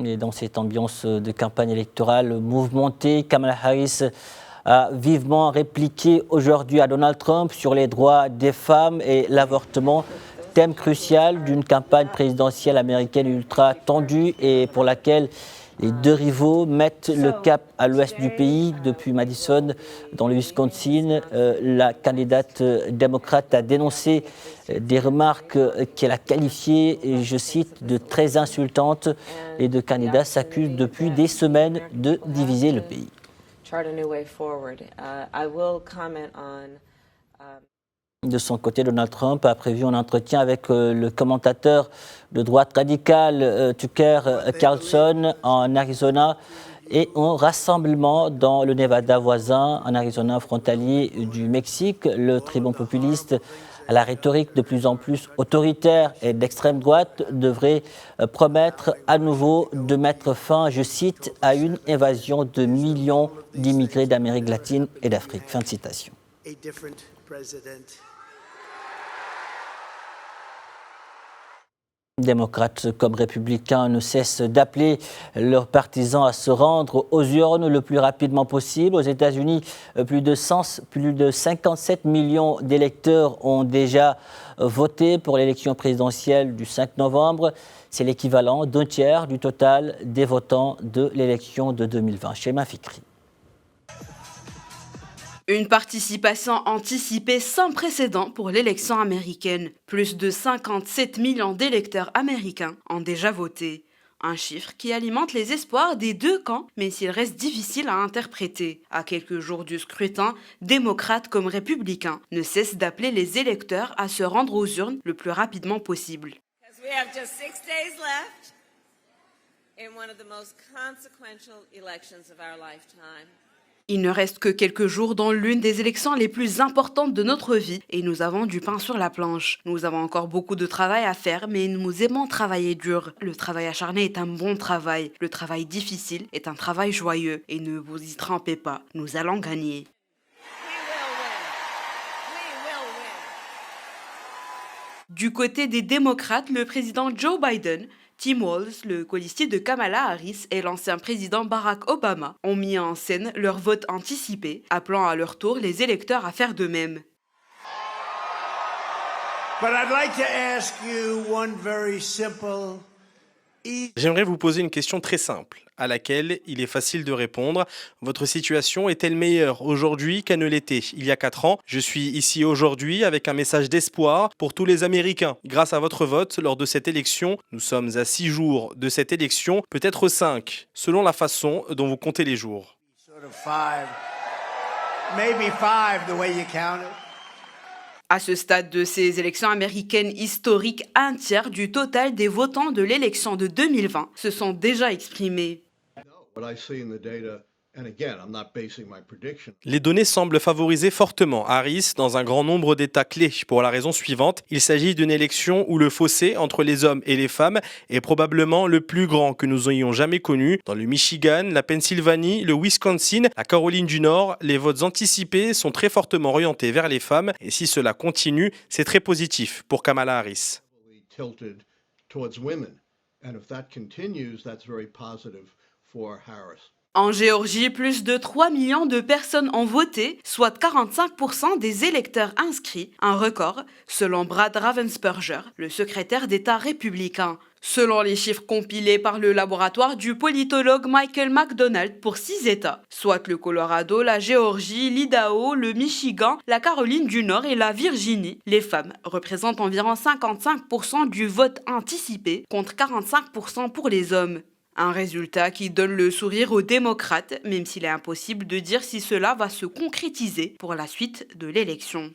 Et dans cette ambiance de campagne électorale mouvementée, Kamala Harris a vivement répliqué aujourd'hui à Donald Trump sur les droits des femmes et l'avortement, thème crucial d'une campagne présidentielle américaine ultra tendue et pour laquelle les deux rivaux mettent le cap à l'ouest du pays. Depuis Madison, dans le Wisconsin, la candidate démocrate a dénoncé des remarques qu'elle a qualifiées, je cite, de très insultantes. Les deux candidats s'accusent depuis des semaines de diviser le pays. De son côté, Donald Trump a prévu un entretien avec le commentateur de droite radicale Tucker Carlson en Arizona et un rassemblement dans le Nevada voisin, en Arizona frontalier du Mexique. Le tribun populiste à la rhétorique de plus en plus autoritaire et d'extrême droite devrait promettre à nouveau de mettre fin, je cite, à une invasion de millions d'immigrés d'Amérique latine et d'Afrique. Fin de citation. Démocrates comme républicains ne cessent d'appeler leurs partisans à se rendre aux urnes le plus rapidement possible. Aux États-Unis, plus de 57 millions d'électeurs ont déjà voté pour l'élection présidentielle du 5 novembre. C'est l'équivalent d'un tiers du total des votants de l'élection de 2020. Shema Fikri. Une participation anticipée sans précédent pour l'élection américaine. Plus de 57 millions d'électeurs américains ont déjà voté. Un chiffre qui alimente les espoirs des deux camps, mais s'il reste difficile à interpréter. À quelques jours du scrutin, démocrates comme républicains ne cessent d'appeler les électeurs à se rendre aux urnes le plus rapidement possible. Il ne reste que quelques jours dans l'une des élections les plus importantes de notre vie et nous avons du pain sur la planche. Nous avons encore beaucoup de travail à faire, mais nous aimons travailler dur. Le travail acharné est un bon travail. Le travail difficile est un travail joyeux. Et ne vous y trompez pas, nous allons gagner. Du côté des démocrates, le président Joe Biden, Tim Walz, le colistier de Kamala Harris et l'ancien président Barack Obama ont mis en scène leur vote anticipé, appelant à leur tour les électeurs à faire de même. J'aimerais vous poser une question très simple, à laquelle il est facile de répondre. Votre situation est-elle meilleure aujourd'hui qu'elle ne l'était il y a 4 ans? Je suis ici aujourd'hui avec un message d'espoir pour tous les Américains. Grâce à votre vote lors de cette élection, nous sommes à 6 jours de cette élection, peut-être 5, selon la façon dont vous comptez les jours. À ce stade de ces élections américaines historiques, un tiers du total des votants de l'élection de 2020 se sont déjà exprimés. Les données semblent favoriser fortement Harris dans un grand nombre d'États clés pour la raison suivante. Il s'agit d'une élection où le fossé entre les hommes et les femmes est probablement le plus grand que nous ayons jamais connu. Dans le Michigan, la Pennsylvanie, le Wisconsin, la Caroline du Nord, les votes anticipés sont très fortement orientés vers les femmes et si cela continue, c'est très positif pour Kamala Harris. En Géorgie, plus de 3 millions de personnes ont voté, soit 45% des électeurs inscrits, un record, selon Brad Raffensperger, le secrétaire d'État républicain. Selon les chiffres compilés par le laboratoire du politologue Michael McDonald pour 6 États, soit le Colorado, la Géorgie, l'Idaho, le Michigan, la Caroline du Nord et la Virginie, les femmes représentent environ 55% du vote anticipé contre 45% pour les hommes. Un résultat qui donne le sourire aux démocrates, même s'il est impossible de dire si cela va se concrétiser pour la suite de l'élection.